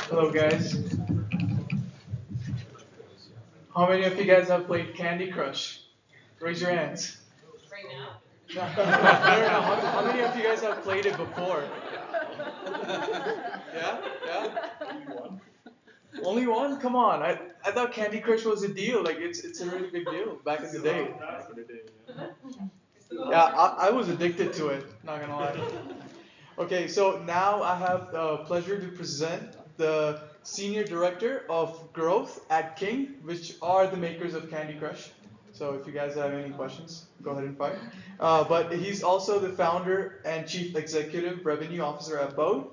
Hello guys. How many of you guys have played Candy Crush? Raise your hands. Right now? No. How many of you guys have played it before? Yeah? Only one? Come on. I thought Candy Crush was a deal. Like it's a really big deal back in the day. Yeah, I was addicted to it, not gonna lie. Okay, so now I have the pleasure to present the Senior Director of Growth at King, which are the makers of Candy Crush. So if you guys have any questions, go ahead and fire. But he's also the founder and Chief Executive Revenue Officer at Bōde.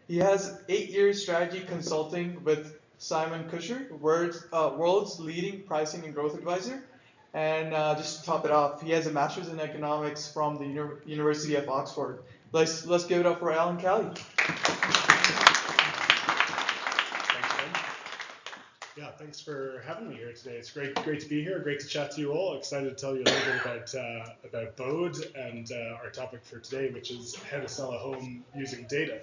He has 8 years strategy consulting with Simon Kucher, world's leading pricing and growth advisor. And just to top it off, he has a master's in economics from the University of Oxford. Let's give it up for Alan Kelly. Yeah, thanks for having me here today. It's great to be here. Great to chat to you all. Excited to tell you a little bit about Bōde and our topic for today, which is how to sell a home using data.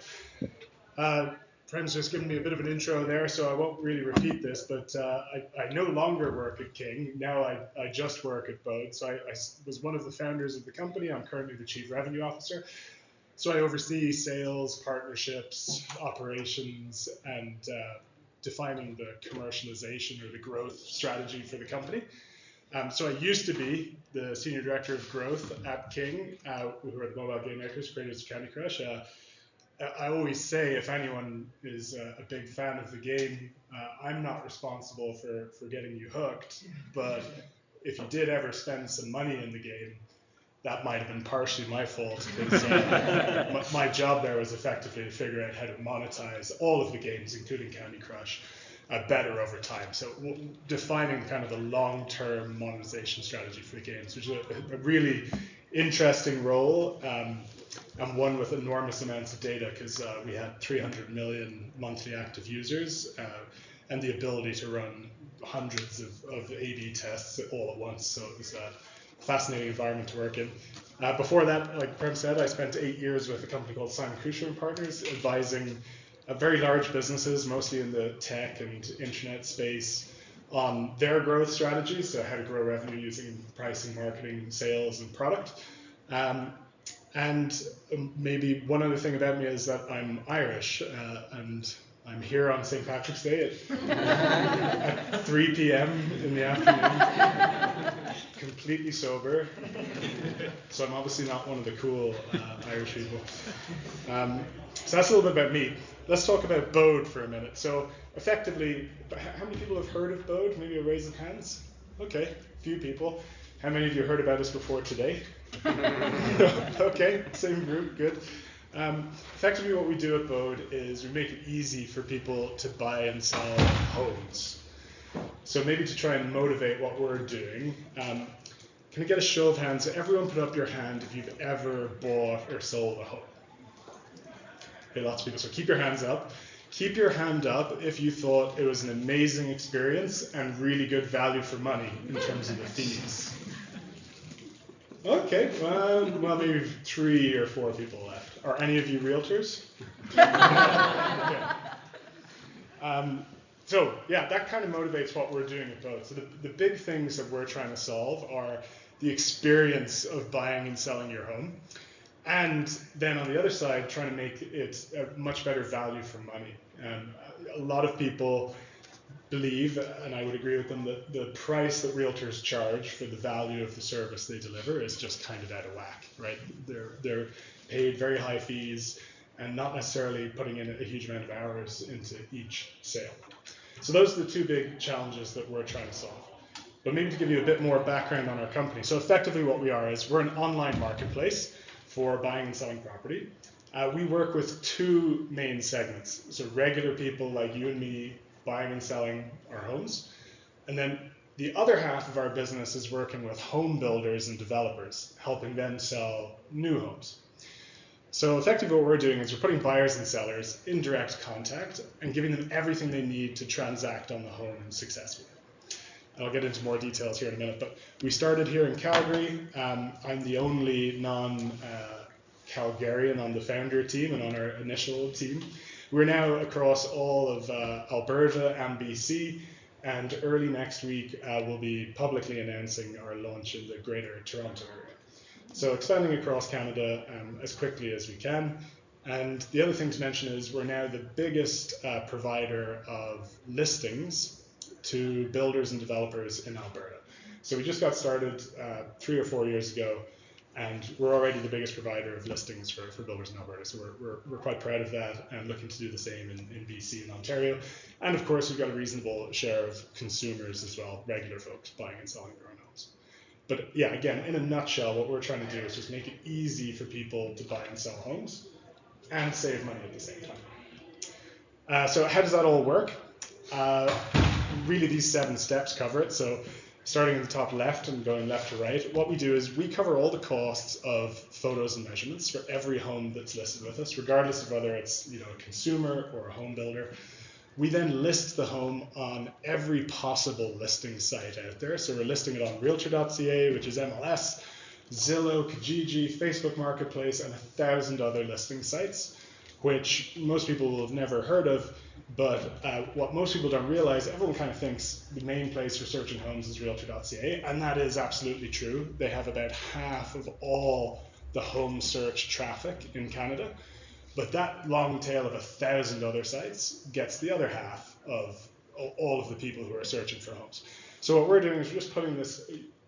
Prem's just given me a bit of an intro there, so I won't really repeat this, but I no longer work at King. Now I just work at Bōde. So I was one of the founders of the company. I'm currently the Chief Revenue Officer. So I oversee sales, partnerships, operations, and defining the commercialization or the growth strategy for the company. So I used to be the Senior Director of Growth at King, who are the mobile game makers, creators of Candy Crush. I always say if anyone is a big fan of the game, I'm not responsible for getting you hooked, but if you did ever spend some money in the game, that might have been partially my fault, because my job there was effectively to figure out how to monetize all of the games, including Candy Crush, better over time. So defining kind of the long-term monetization strategy for the games, which is a really interesting role, and one with enormous amounts of data, because we had 300 million monthly active users and the ability to run hundreds of A/B tests all at once. So it was a fascinating environment to work in. Before that, like Prem said, I spent 8 years with a company called Simon Kucher & Partners, advising very large businesses, mostly in the tech and internet space, on their growth strategies, so how to grow revenue using pricing, marketing, sales, and product. And maybe one other thing about me is that I'm Irish, and I'm here on St. Patrick's Day at 3 p.m. in the afternoon, completely sober. So I'm obviously not one of the cool Irish people. So that's a little bit about me. Let's talk about Bōde for a minute. So effectively, how many people have heard of Bōde? Maybe a raise of hands. Okay, a few people. How many of you heard about us before today? Okay, same group, good. Effectively what we do at Bōde is we make it easy for people to buy and sell homes. So maybe to try and motivate what we're doing, can I get a show of hands? Everyone put up your hand if you've ever bought or sold a home. Okay, lots of people, so keep your hands up. Keep your hand up if you thought it was an amazing experience and really good value for money in terms of the fees. Okay, well maybe 3 or 4 people left. Are any of you realtors? Okay. So yeah, that kind of motivates what we're doing at Bōde. So the big things that we're trying to solve are the experience of buying and selling your home, and then on the other side, trying to make it a much better value for money. A lot of people believe, and I would agree with them, that the price that realtors charge for the value of the service they deliver is just kind of out of whack, right? They're paid very high fees and not necessarily putting in a huge amount of hours into each sale. So those are the 2 big challenges that we're trying to solve. But maybe to give you a bit more background on our company. So effectively what we are is we're an online marketplace for buying and selling property. We work with 2 main segments. So regular people like you and me buying and selling our homes. And then the other half of our business is working with home builders and developers, helping them sell new homes. So effectively what we're doing is we're putting buyers and sellers in direct contact and giving them everything they need to transact on the home successfully. I'll get into more details here in a minute, but we started here in Calgary. I'm the only non-Calgarian on the founder team and on our initial team. We're now across all of Alberta and BC, and early next week we'll be publicly announcing our launch in the Greater Toronto area. So expanding across Canada as quickly as we can. And the other thing to mention is we're now the biggest provider of listings to builders and developers in Alberta. So we just got started 3 or 4 years ago, and we're already the biggest provider of listings for builders in Alberta. So we're quite proud of that and looking to do the same in BC and Ontario. And of course, we've got a reasonable share of consumers as well, regular folks buying and selling their own homes. But yeah, again, in a nutshell, what we're trying to do is just make it easy for people to buy and sell homes and save money at the same time. So how does that all work? Really, these 7 steps cover it. So starting in the top left and going left to right, what we do is we cover all the costs of photos and measurements for every home that's listed with us, regardless of whether it's a consumer or a home builder. We then list the home on every possible listing site out there. So we're listing it on realtor.ca, which is MLS, Zillow, Kijiji, Facebook Marketplace, and 1,000 other listing sites, which most people will have never heard of. But what most people don't realize, everyone kind of thinks the main place for searching homes is realtor.ca, and that is absolutely true. They have about half of all the home search traffic in Canada. But that long tail of 1,000 other sites gets the other half of all of the people who are searching for homes. So what we're doing is we're just putting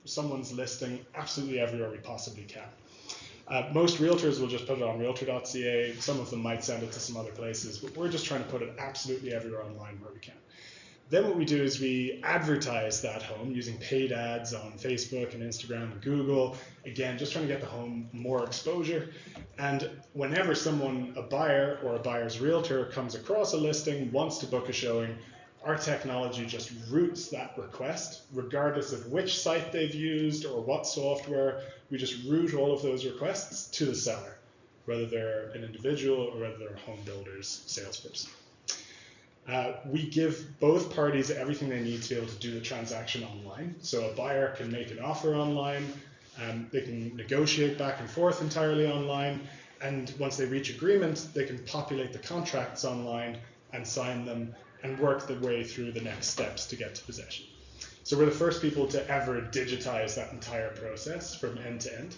someone's listing absolutely everywhere we possibly can. Most realtors will just put it on realtor.ca. Some of them might send it to some other places, but we're just trying to put it absolutely everywhere online where we can. Then what we do is we advertise that home using paid ads on Facebook and Instagram and Google. Again, just trying to get the home more exposure. And whenever a buyer or a buyer's realtor comes across a listing, wants to book a showing, our technology just routes that request, regardless of which site they've used or what software. We just route all of those requests to the seller, whether they're an individual or whether they're a home builder's salesperson. We give both parties everything they need to be able to do the transaction online. So a buyer can make an offer online, they can negotiate back and forth entirely online, and once they reach agreement, they can populate the contracts online and sign them and work their way through the next steps to get to possession. So we're the first people to ever digitize that entire process from end to end.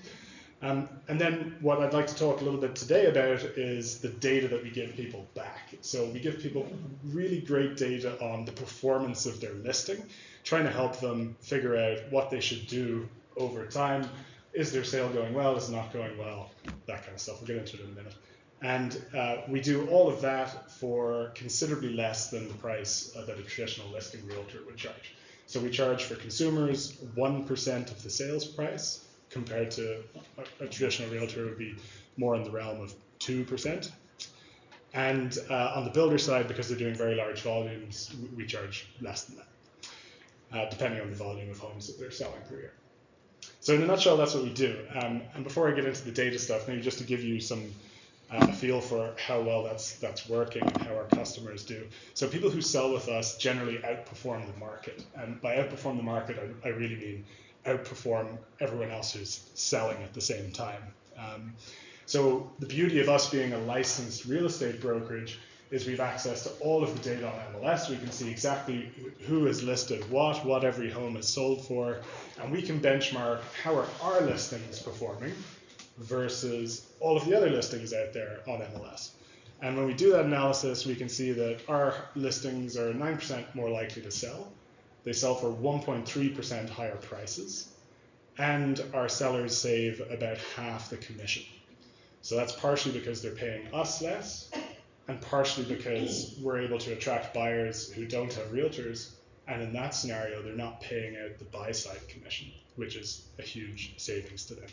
And then what I'd like to talk a little bit today about is the data that we give people back. So we give people really great data on the performance of their listing, trying to help them figure out what they should do over time. Is their sale going well? Is it not going well? That kind of stuff. We'll get into it in a minute. And we do all of that for considerably less than the price that a traditional listing realtor would charge. So we charge for consumers 1% of the sales price, compared to a traditional realtor would be more in the realm of 2%. And on the builder side, because they're doing very large volumes, we charge less than that, depending on the volume of homes that they're selling per year. So in a nutshell, that's what we do. And before I get into the data stuff, maybe just to give you some feel for how well that's working and how our customers do. So people who sell with us generally outperform the market. And by outperform the market, I really mean outperform everyone else who's selling at the same time. So the beauty of us being a licensed real estate brokerage is we've access to all of the data on MLS. We can see exactly who has listed what every home is sold for, and we can benchmark how are our listings performing versus all of the other listings out there on MLS. And when we do that analysis, we can see that our listings are 9% more likely to sell. They sell for 1.3% higher prices, and our sellers save about half the commission. So that's partially because they're paying us less, and partially because we're able to attract buyers who don't have realtors, and in that scenario, they're not paying out the buy-side commission, which is a huge savings to them.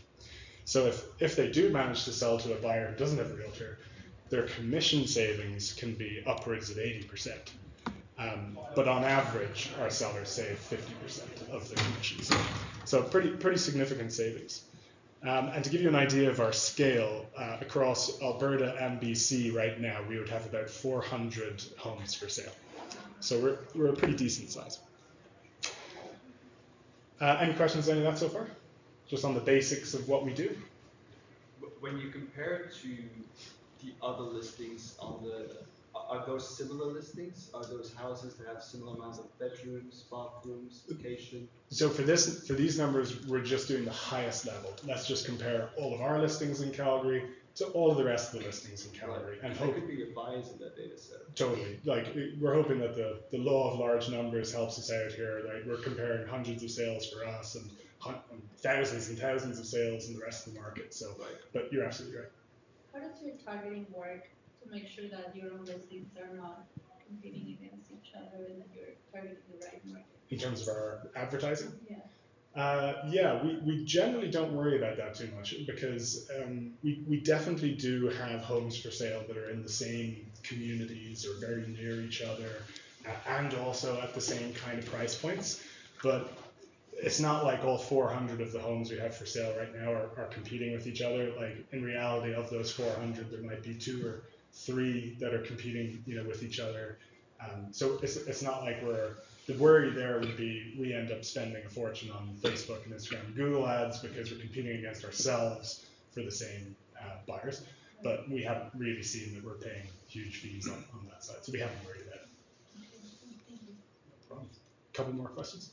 So if they do manage to sell to a buyer who doesn't have a realtor, their commission savings can be upwards of 80%. But on average, our sellers save 50% of their commissions. So pretty significant savings. And to give you an idea of our scale, across Alberta and BC right now, we would have about 400 homes for sale. So we're a pretty decent size. Any questions on any of that so far? Just on the basics of what we do? When you compare to the other listings on are those similar listings? Are those houses that have similar amounts of bedrooms, bathrooms, location? So for these numbers, we're just doing the highest level. Let's just compare all of our listings in Calgary to all of the rest of the listings in Calgary, and there could be a bias in that data set. Totally. Like, we're hoping that the law of large numbers helps us out here. Like, we're comparing hundreds of sales for us and thousands and thousands of sales in the rest of the market. So, but you're absolutely right. How does your targeting work to make sure that your own listings are not competing against each other and that you're targeting the right market? In terms of our advertising? Yeah. We generally don't worry about that too much because we definitely do have homes for sale that are in the same communities or very near each other and also at the same kind of price points. But it's not like all 400 of the homes we have for sale right now are competing with each other. Like, in reality, of those 400, there might be 2 or 3 that are competing, with each other. So it's not like the worry there would be we end up spending a fortune on Facebook and Instagram and Google ads because we're competing against ourselves for the same buyers. But we haven't really seen that we're paying huge fees on that side. So we haven't worried about it. Thank you. No problem. Couple more questions?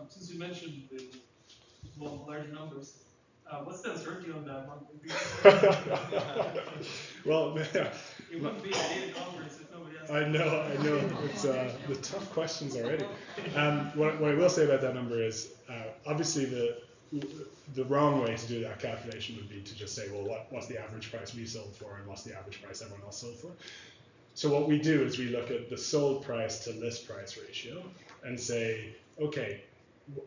Since you mentioned the large numbers, what's the uncertainty on that monthly? Well, it wouldn't be a data conference if nobody else. I know. It's the tough questions already. What I will say about that number is obviously the wrong way to do that calculation would be to just say, well, what's the average price we sold for and what's the average price everyone else sold for? So what we do is we look at the sold price to list price ratio and say, okay,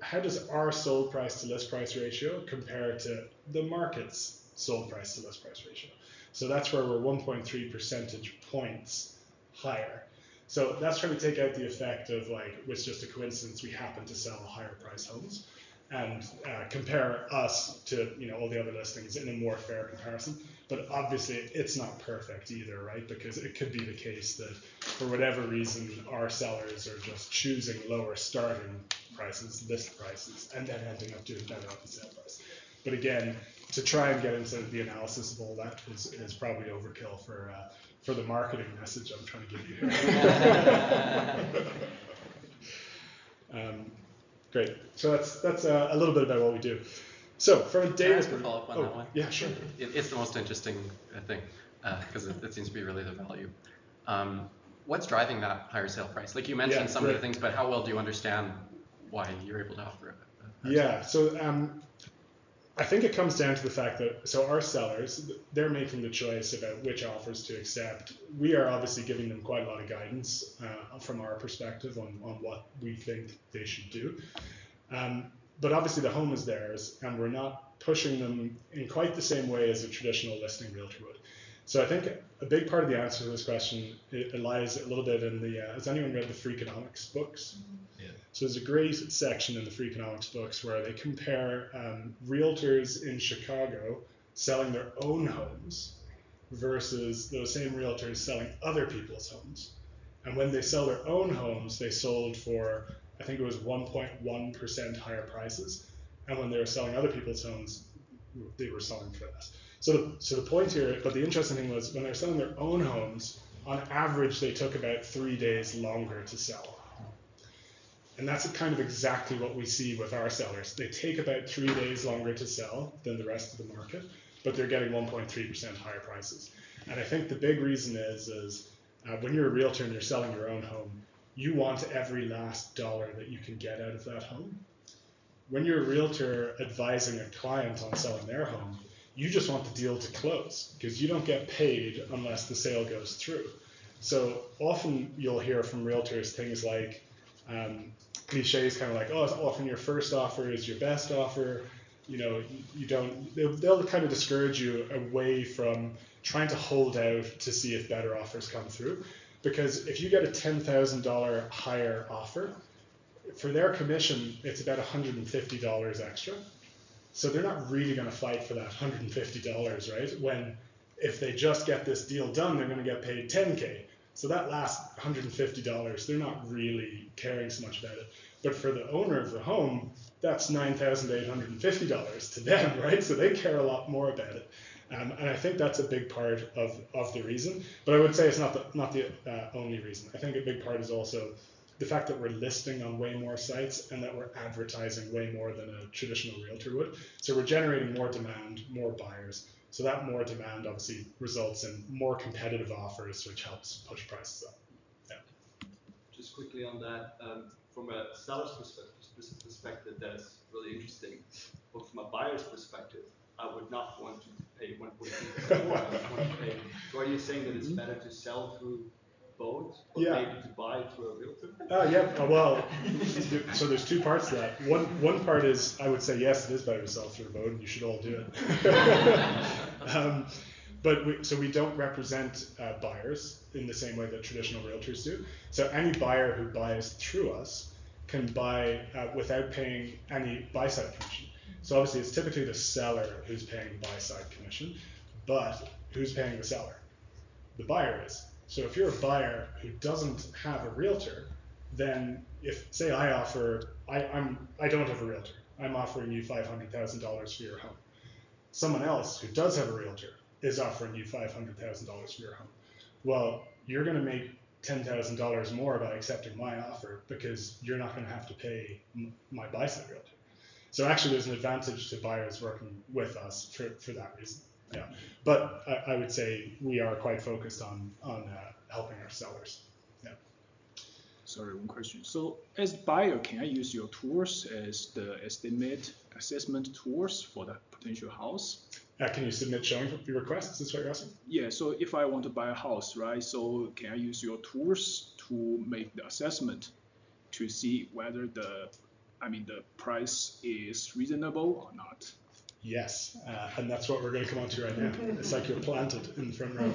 how does our sold price to list price ratio compare to the market's sold price to list price ratio? So that's where we're 1.3 percentage points higher. So that's trying to take out the effect of like, it's just a coincidence we happen to sell higher price homes and compare us to all the other listings in a more fair comparison. But obviously it's not perfect either, right? Because it could be the case that for whatever reason our sellers are just choosing lower starting prices, list prices, and then ending up doing better at the sale price. But again, to try and get into the analysis of all that is probably overkill for the marketing message I'm trying to give you here. Great. So that's a little bit about what we do. So from a data Can I follow up on that one? Yeah, sure. It's the most interesting thing because it seems to be really the value. What's driving that higher sale price? Like you mentioned some of the things, but how well do you understand why you're able to offer it? Yeah, so I think it comes down to the fact that, so our sellers, they're making the choice about which offers to accept. We are obviously giving them quite a lot of guidance from our perspective on what we think they should do. But obviously the home is theirs, and we're not pushing them in quite the same way as a traditional listing realtor would. So I think a big part of the answer to this question lies a little bit in the, has anyone read the Freakonomics books? Yeah. So there's a great section in the Freakonomics books where they compare realtors in Chicago selling their own homes versus those same realtors selling other people's homes. And when they sell their own homes, they sold for, I think it was 1.1% higher prices. And when they were selling other people's homes, they were selling for less. So the point here, but the interesting thing was when they're selling their own homes, on average, they took about 3 days longer to sell. And that's kind of exactly what we see with our sellers. They take about 3 days longer to sell than the rest of the market, but they're getting 1.3% higher prices. And I think the big reason is when you're a realtor and you're selling your own home, you want every last dollar that you can get out of that home. When you're a realtor advising a client on selling their home, you just want the deal to close because you don't get paid unless the sale goes through. So often you'll hear from realtors things like cliches, kind of like, oh, often your first offer is your best offer. They'll kind of discourage you away from trying to hold out to see if better offers come through. Because if you get a $10,000 higher offer, for their commission, it's about $150 extra. So they're not really going to fight for that $150, right? When if they just get this deal done, they're going to get paid $10K. So that last $150, they're not really caring so much about it. But for the owner of the home, that's $9,850 to them, right? So they care a lot more about it. And I think that's a big part of the reason. But I would say it's not the only reason. I think a big part is also the fact that we're listing on way more sites and that we're advertising way more than a traditional realtor would. So we're generating more demand, more buyers. So that more demand obviously results in more competitive offers, which helps push prices up. Yeah. Just quickly on that, from a seller's perspective, that's really interesting. But from a buyer's perspective, I would not want to pay 1.2 more. I would want to pay. So are you saying that it's better to sell through Bōde, or maybe to buy through a realtor? Yeah. Well, so there's two parts to that. One part is I would say yes, it is better to sell through Bōde, and you should all do it. But we don't represent buyers in the same way that traditional realtors do. So any buyer who buys through us can buy without paying any buy-side commission. So obviously it's typically the seller who's paying the buy-side commission, but who's paying the seller? The buyer is. So if you're a buyer who doesn't have a realtor, then if, say I don't have a realtor, I'm offering you $500,000 for your home. Someone else who does have a realtor is offering you $500,000 for your home. Well, you're going to make $10,000 more by accepting my offer because you're not going to have to pay my buy-side realtor. So actually there's an advantage to buyers working with us for that reason. Yeah, but I would say we are quite focused on helping our sellers. Yeah. Sorry, one question. So as buyer, can I use your tools as the estimate assessment tools for the potential house? Can you submit showing your requests? Is this what you're asking? Yeah, so if I want to buy a house, right, so can I use your tools to make the assessment to see whether the price is reasonable or not? Yes, and that's what we're going to come on to right now. It's like you're planted in the front row.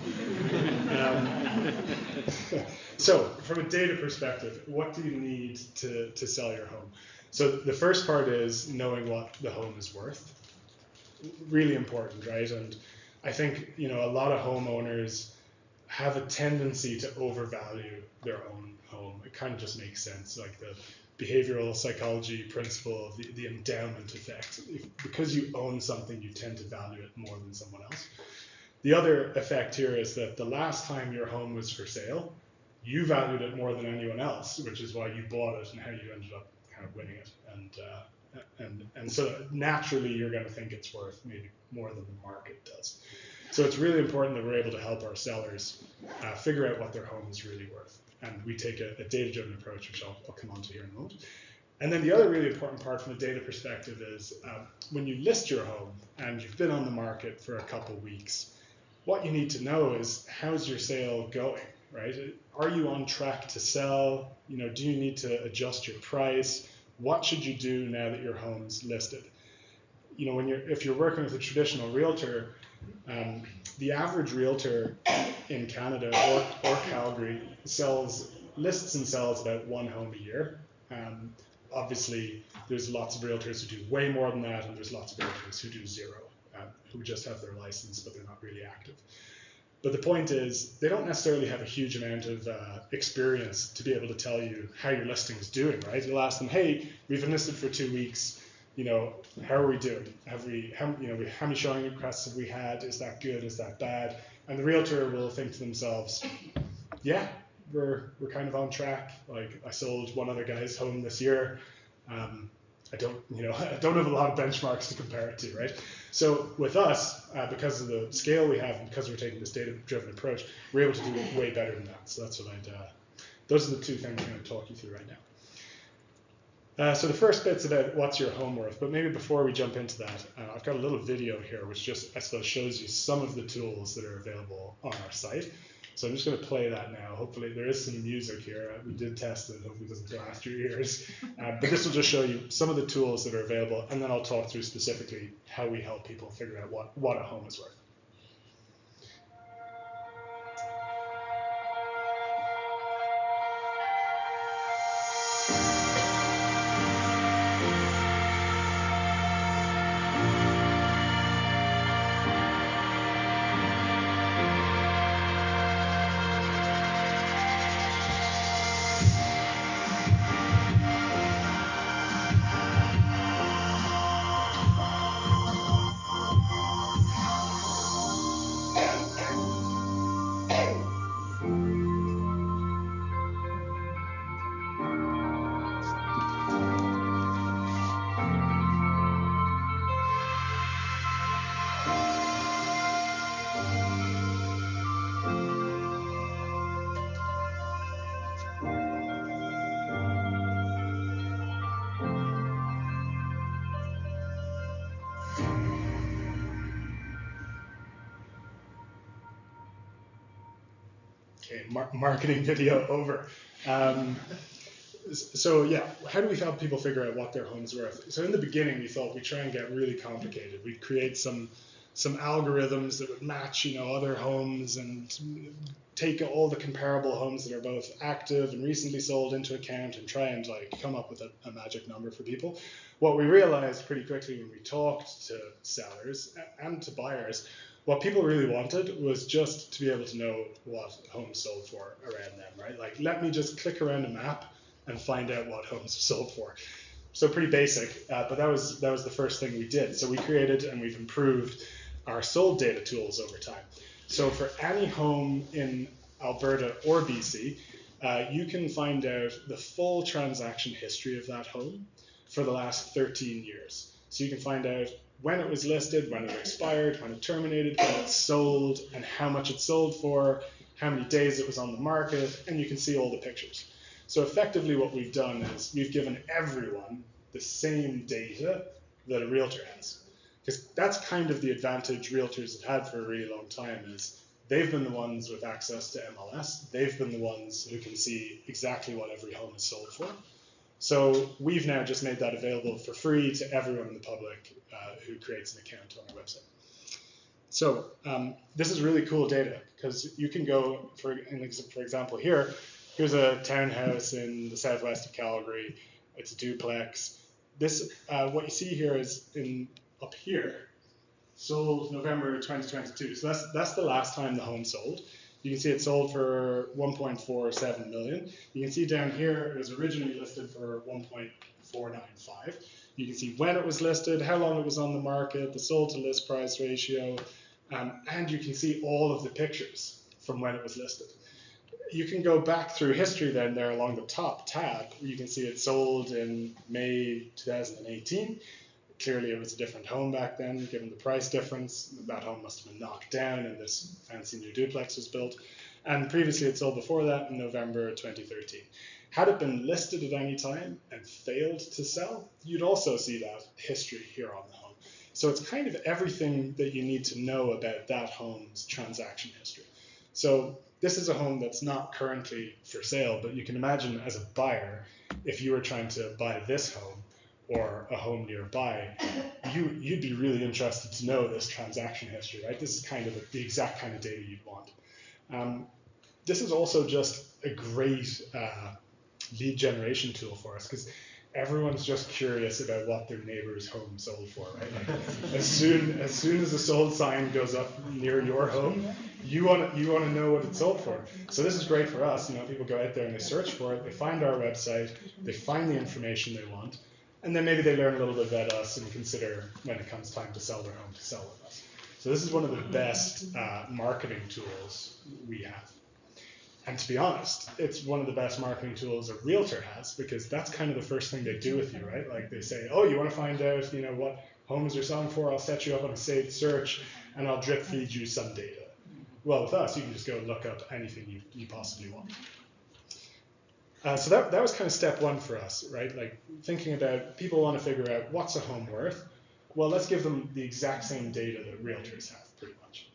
So from a data perspective, what do you need to sell your home? So the first part is knowing what the home is worth. Really important, right? And I think, a lot of homeowners have a tendency to overvalue their own home. It kind of just makes sense, like the behavioral psychology principle of the endowment effect. Because you own something, you tend to value it more than someone else. The other effect here is that the last time your home was for sale, you valued it more than anyone else, which is why you bought it and how you ended up kind of winning it. And so naturally you're going to think it's worth maybe more than the market does. So it's really important that we're able to help our sellers figure out what their home is really worth. And we take a data-driven approach, which I'll come on to here in a moment. And then the other really important part from a data perspective is when you list your home and you've been on the market for a couple weeks, what you need to know is how's your sale going, right? Are you on track to sell? Do you need to adjust your price? What should you do now that your home's listed? If you're working with a traditional realtor, the average realtor in Canada or Calgary lists and sells about one home a year. Obviously, there's lots of realtors who do way more than that, and there's lots of realtors who do zero, who just have their license, but they're not really active. But the point is, they don't necessarily have a huge amount of experience to be able to tell you how your listing is doing, right? You'll ask them, hey, we've been listed for 2 weeks. How are we doing? How many showing requests have we had? Is that good? Is that bad? And the realtor will think to themselves, yeah, we're kind of on track. Like I sold one other guy's home this year. I don't have a lot of benchmarks to compare it to, right? So with us, because of the scale we have and because we're taking this data-driven approach, we're able to do way better than that. So that's what those are the two things I'm going to talk you through right now. So the first bit's about what's your home worth, but maybe before we jump into that, I've got a little video here which just, I suppose, shows you some of the tools that are available on our site. So I'm just going to play that now. Hopefully there is some music here. We did test it. Hopefully it doesn't blast your ears. But this will just show you some of the tools that are available, and then I'll talk through specifically how we help people figure out what a home is worth. Okay, marketing video over. So yeah, how do we help people figure out what their home's worth? So in the beginning, we thought we'd try and get really complicated. We'd create some algorithms that would match, other homes and take all the comparable homes that are both active and recently sold into account and try and like come up with a magic number for people. What we realized pretty quickly when we talked to sellers and to buyers, what people really wanted was just to be able to know what homes sold for around them, right? Like, let me just click around a map and find out what homes are sold for. So pretty basic, but that was the first thing we did. So we created and we've improved our sold data tools over time. So for any home in Alberta or BC, you can find out the full transaction history of that home for the last 13 years. So you can find out when it was listed, when it expired, when it terminated, when it sold, and how much it sold for, how many days it was on the market, and you can see all the pictures. So effectively what we've done is we've given everyone the same data that a realtor has. Because that's kind of the advantage realtors have had for a really long time is they've been the ones with access to MLS. They've been the ones who can see exactly what every home is sold for. So we've now just made that available for free to everyone in the public who creates an account on our website. So this is really cool data because you can go, for example, here's a townhouse in the southwest of Calgary. It's a duplex. This, what you see here is up here, sold November 2022. So that's the last time the home sold. You can see it sold for 1.47 million. You can see down here it was originally listed for 1.495. You can see when it was listed, how long it was on the market, the sold to list price ratio, and you can see all of the pictures from when it was listed. You can go back through history then there along the top tab. You can see it sold in May 2018. Clearly it was a different home back then, given the price difference. That home must have been knocked down and this fancy new duplex was built. And previously it sold before that in November 2013. Had it been listed at any time and failed to sell, you'd also see that history here on the home. So it's kind of everything that you need to know about that home's transaction history. So this is a home that's not currently for sale, but you can imagine as a buyer, if you were trying to buy this home or a home nearby, you'd be really interested to know this transaction history, right? This is kind of the exact kind of data you'd want. This is also just a great lead generation tool for us because everyone's just curious about what their neighbor's home sold for, right? Like, as soon as the sold sign goes up near your home, you want to know what it sold for. So this is great for us. People go out there and they search for it, they find our website, they find the information they want, and then maybe they learn a little bit about us and consider when it comes time to sell their home to sell with us. So this is one of the best marketing tools we have. And to be honest, it's one of the best marketing tools a realtor has because that's kind of the first thing they do with you, right? Like they say, oh, you want to find out, what homes you're selling for? I'll set you up on a saved search and I'll drip feed you some data. Well, with us, you can just go and look up anything you possibly want. So that was kind of step one for us, right? Like thinking about people want to figure out what's a home worth. Well, let's give them the exact same data that realtors have, pretty much.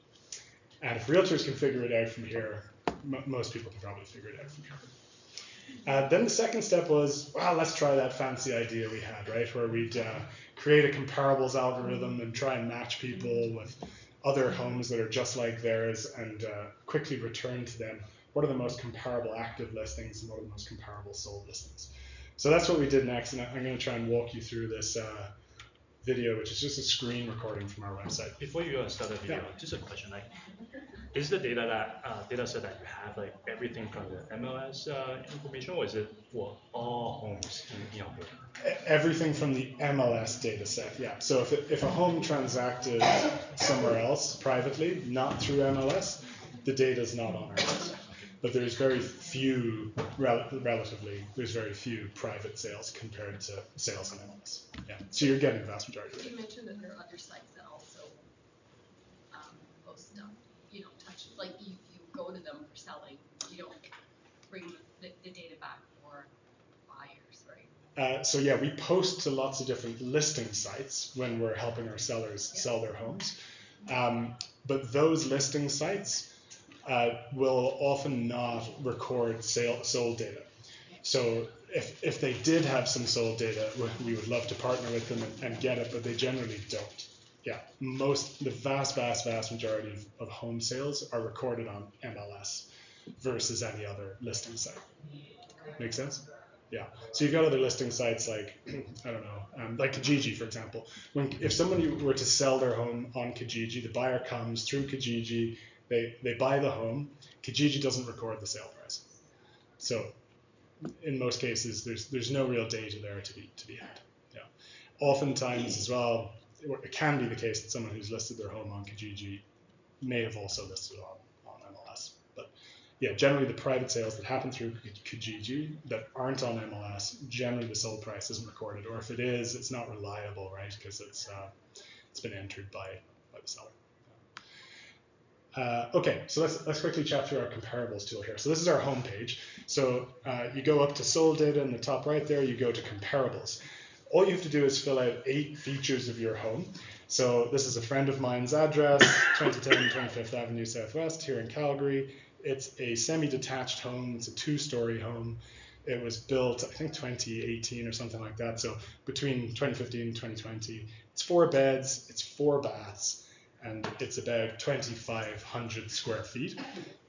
And if realtors can figure it out from here, most people can probably figure it out from here. Then the second step was, well, let's try that fancy idea we had, right? Where we'd create a comparables algorithm and try and match people with other homes that are just like theirs and quickly return to them what are the most comparable active listings and what are the most comparable sold listings. So that's what we did next, and I'm going to try and walk you through this video, which is just a screen recording from our website. Before you start the video, just a question, like, is the data set that you have, like, everything from the MLS information, or is it for all homes in Alberta? Everything from the MLS data set, yeah. So if a home transacted somewhere else privately, not through MLS, the data is not on our website. But there's very few, relatively, there's very few private sales compared to sales on MLS. Yeah. So you're getting the vast majority of it. You mentioned that there are other sites that also post stuff. You don't touch it. Like you go to them for selling. You don't bring the data back for buyers, right? So yeah, we post to lots of different listing sites when we're helping our sellers sell their homes. But those listing sites, will often not record sold data. So if they did have some sold data, we would love to partner with them and get it, but they generally don't. Yeah, the vast majority of home sales are recorded on MLS versus any other listing site. Make sense? Yeah. So you've got other listing sites like, I don't know, like Kijiji, for example. If somebody were to sell their home on Kijiji, the buyer comes through Kijiji, they buy the home, Kijiji doesn't record the sale price. So in most cases, there's no real data there to be had. Yeah. Oftentimes as well, it can be the case that someone who's listed their home on Kijiji may have also listed on MLS. But yeah, generally the private sales that happen through Kijiji that aren't on MLS, generally the sold price isn't recorded, or if it is, it's not reliable, right? Because it's been entered by the seller. Okay, so let's quickly chat through our comparables tool here. So this is our home page. So you go up to sold data in the top right there, you go to comparables. All you have to do is fill out 8 features of your home. So this is a friend of mine's address, 2010 25th Avenue Southwest here in Calgary. It's a semi-detached home. It's a 2-story home. It was built, I think, 2018 or something like that. So between 2015 and 2020. It's 4 beds, it's 4 baths, and it's about 2,500 square feet.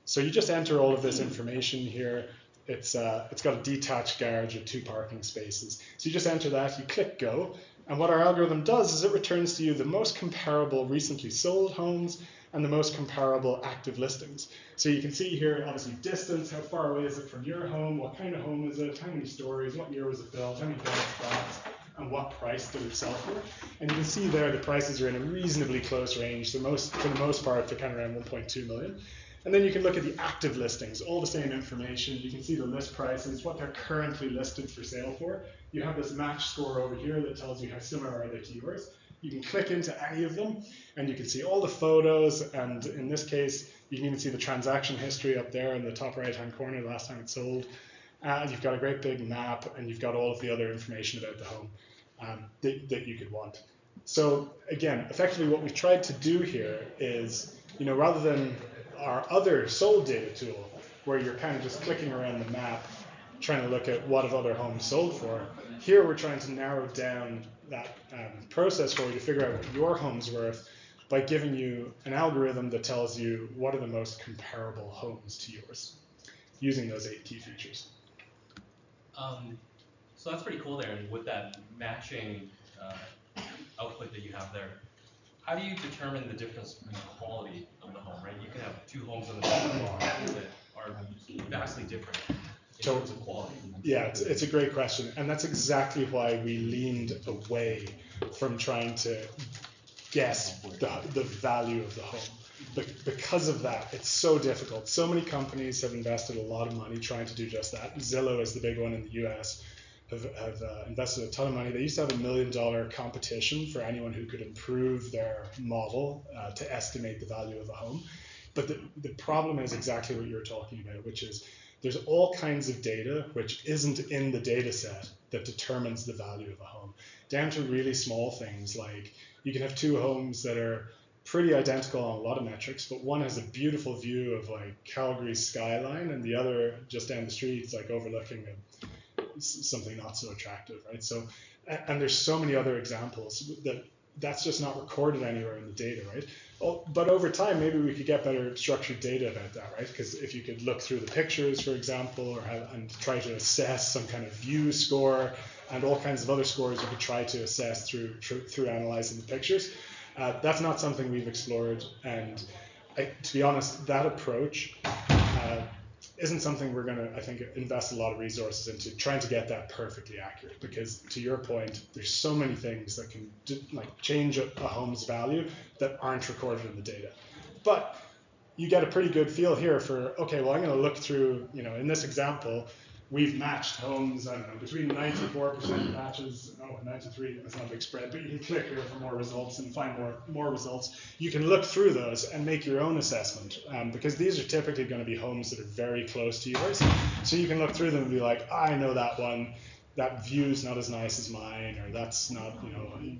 So you just enter all of this information here. It's got a detached garage with 2 parking spaces. So you just enter that, you click go, and what our algorithm does is it returns to you the most comparable recently sold homes and the most comparable active listings. So you can see here, obviously, distance, how far away is it from your home, what kind of home is it, how many stories, what year was it built, how many beds, baths, and what price did it sell for. And you can see there the prices are in a reasonably close range. For the most part, they're kind of around 1.2 million. And then you can look at the active listings, all the same information. You can see the list prices, what they're currently listed for sale for. You have this match score over here that tells you how similar are they to yours. You can click into any of them, and you can see all the photos, and in this case, you can even see the transaction history up there in the top right-hand corner, the last time it sold. You've got a great big map, and you've got all of the other information about the home that you could want. So again, effectively what we've tried to do here is, rather than our other sold data tool, where you're kind of just clicking around the map, trying to look at what have other homes sold for, here we're trying to narrow down that process for you to figure out what your home's worth by giving you an algorithm that tells you what are the most comparable homes to yours, using those 8 key features. So that's pretty cool there, and with that matching output that you have there, how do you determine the difference in the quality of the home, right? You can have 2 homes on the same block that are vastly different in terms of quality. Yeah, it's a great question, and that's exactly why we leaned away from trying to guess the value of the home. Because of that, it's so difficult. So many companies have invested a lot of money trying to do just that. Zillow is the big one in the US. Have invested a ton of money. They used to have $1 million competition for anyone who could improve their model to estimate the value of a home. But the problem is exactly what you're talking about, which is there's all kinds of data which isn't in the data set that determines the value of a home, down to really small things like you can have 2 homes that are pretty identical on a lot of metrics, but one has a beautiful view of like Calgary's skyline, and the other just down the street is like overlooking something not so attractive, right? So, and there's so many other examples that's just not recorded anywhere in the data, right? But over time, maybe we could get better structured data about that, right? Because if you could look through the pictures, for example, and try to assess some kind of view score and all kinds of other scores you could try to assess through analyzing the pictures. That's not something we've explored, and to be honest, that approach isn't something we're going to, I think, invest a lot of resources into trying to get that perfectly accurate, because to your point, there's so many things that can change a home's value that aren't recorded in the data. But you get a pretty good feel here for, okay, well, I'm going to look through, in this example, we've matched homes, I don't know, between 94% matches, 93, that's not a big spread, but you can click here for more results and find more results. You can look through those and make your own assessment, because these are typically going to be homes that are very close to yours. So you can look through them and be like, I know that one, that view's not as nice as mine, or that's not,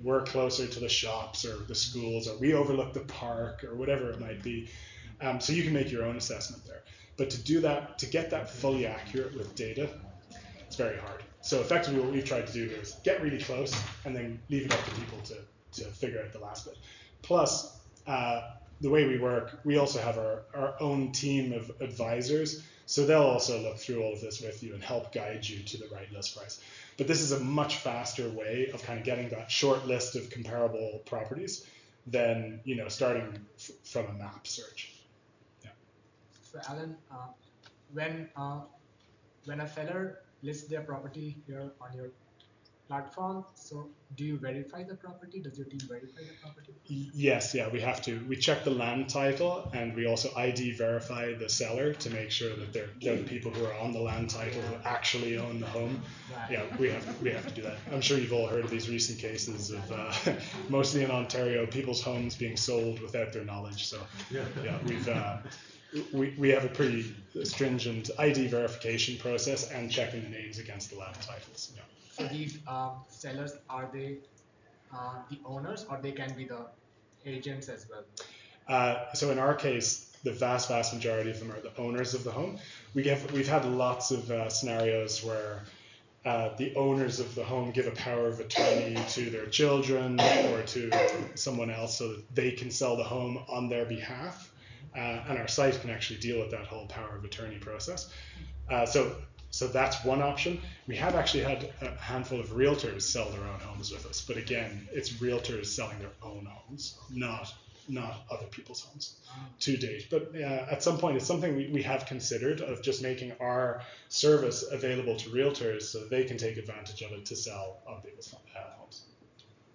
we're closer to the shops or the schools, or we overlook the park, or whatever it might be. So you can make your own assessment there. But to do that, to get that fully accurate with data, it's very hard. So effectively what we've tried to do here is get really close and then leave it up to people to figure out the last bit. Plus, the way we work, we also have our own team of advisors. So they'll also look through all of this with you and help guide you to the right list price. But this is a much faster way of kind of getting that short list of comparable properties than, you know, starting from a map search. Yeah. So Alan, when a seller lists their property here on your platform, so do you verify the property? Does your team verify the property? Yes, yeah, we have to. We check the land title and we also ID verify the seller to make sure that they're the people who are on the land title who actually own the home. Right. Yeah, we have to do that. I'm sure you've all heard of these recent cases of mostly in Ontario, people's homes being sold without their knowledge. So yeah, we have a pretty stringent ID verification process and checking the names against the land titles. Yeah. So these sellers, are they the owners, or they can be the agents as well? So in our case, the vast majority of them are the owners of the home. We've had lots of scenarios where the owners of the home give a power of attorney to their children or to someone else so that they can sell the home on their behalf. And our site can actually deal with that whole power of attorney process. So that's one option. We have actually had a handful of realtors sell their own homes with us, but again, it's realtors selling their own homes, not other people's homes to date. But at some point, it's something we have considered of just making our service available to realtors so they can take advantage of it to sell other people's homes.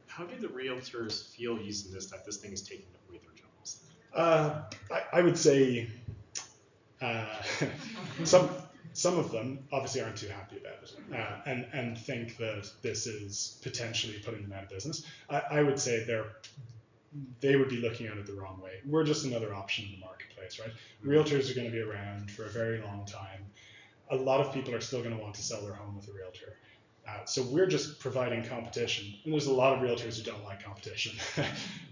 How do the realtors feel using this, that this thing is taking away their jobs? I would say some of them obviously aren't too happy about it and think that this is potentially putting them out of business. I would say they would be looking at it the wrong way. We're just another option in the marketplace, right? Realtors are going to be around for a very long time. A lot of people are still going to want to sell their home with a realtor. So we're just providing competition. And there's a lot of realtors who don't like competition,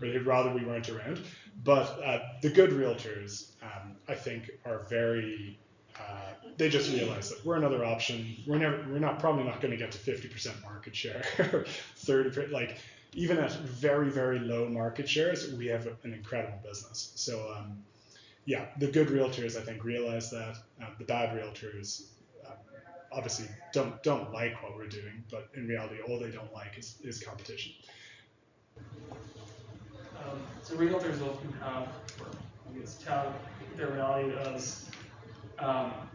or they'd rather we weren't around. But the good realtors, I think, are very... they just realize that we're another option. We're probably not going to get to 50% market share, 30%. Like even at very, very low market shares, we have an incredible business. So yeah, the good realtors I think realize that. The bad realtors obviously don't like what we're doing, but in reality, all they don't like is competition. So realtors often have, I guess, tout their value as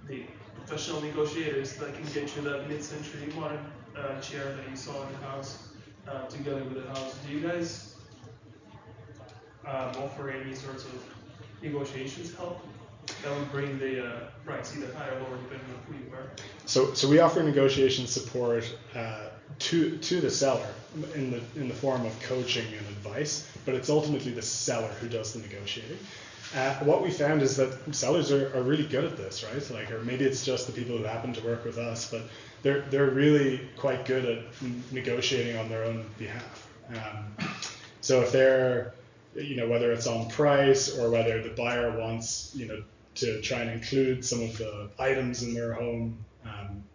the professional negotiators that can get you that mid-century modern chair that you saw in the house together with the house. Do you guys offer any sorts of negotiations help that would bring the price either higher or lower depending on who you are? So we offer negotiation support to the seller in the form of coaching and advice, but it's ultimately the seller who does the negotiating. What we found is that sellers are really good at this, right? Like, or maybe it's just the people who happen to work with us, but they're really quite good at negotiating on their own behalf. So if they're, whether it's on price or whether the buyer wants, to try and include some of the items in their home,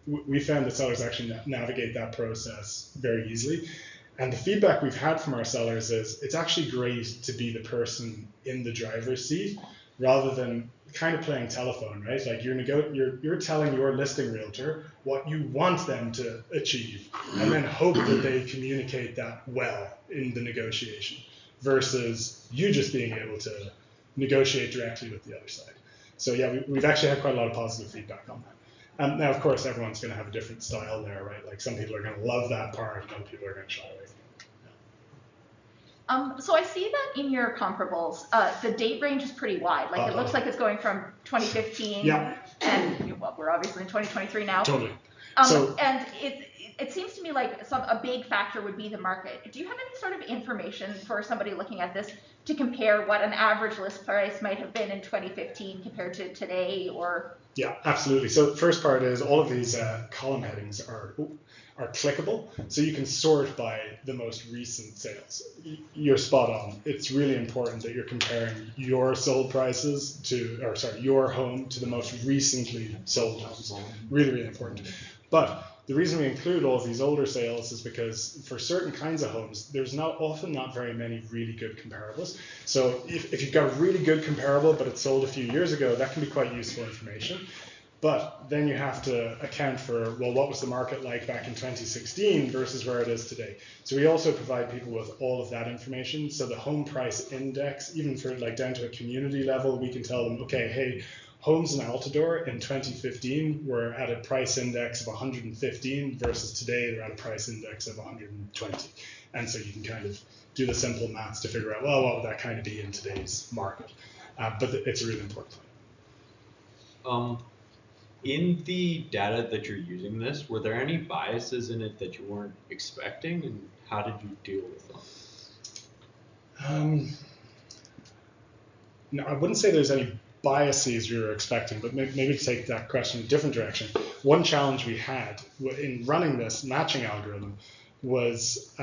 we found that sellers actually navigate that process very easily. And the feedback we've had from our sellers is it's actually great to be the person in the driver's seat rather than kind of playing telephone, right? Like you're telling your listing realtor what you want them to achieve and then hope that they communicate that well in the negotiation versus you just being able to negotiate directly with the other side. So yeah, we've actually had quite a lot of positive feedback on that. Now, of course, everyone's going to have a different style there, right? Like some people are going to love that part, and other people are going to shy away from it. So I see that in your comparables, the date range is pretty wide. Like it looks like it's going from 2015, and we're obviously in 2023 now. Totally. And it seems to me like a big factor would be the market. Do you have any sort of information for somebody looking at this to compare what an average list price might have been in 2015 compared to today, or? Yeah, absolutely. So the first part is all of these column headings are clickable, so you can sort by the most recent sales. You're spot on. It's really important that you're comparing your sold prices your home to the most recently sold homes. Really, really important. But the reason we include all of these older sales is because for certain kinds of homes, there's often not very many really good comparables. So if you've got a really good comparable, but it sold a few years ago, that can be quite useful information. But then you have to account for, well, what was the market like back in 2016 versus where it is today? So we also provide people with all of that information. So the home price index, even for like down to a community level, we can tell them, okay, hey, homes in Altadore in 2015 were at a price index of 115 versus today they're at a price index of 120. And so you can kind of do the simple maths to figure out, well, what would that kind of be in today's market? But it's a really important thing. In the data that you're using this, were there any biases in it that you weren't expecting, and how did you deal with them? No, I wouldn't say there's any biases you were expecting, but maybe to take that question in a different direction. One challenge we had in running this matching algorithm was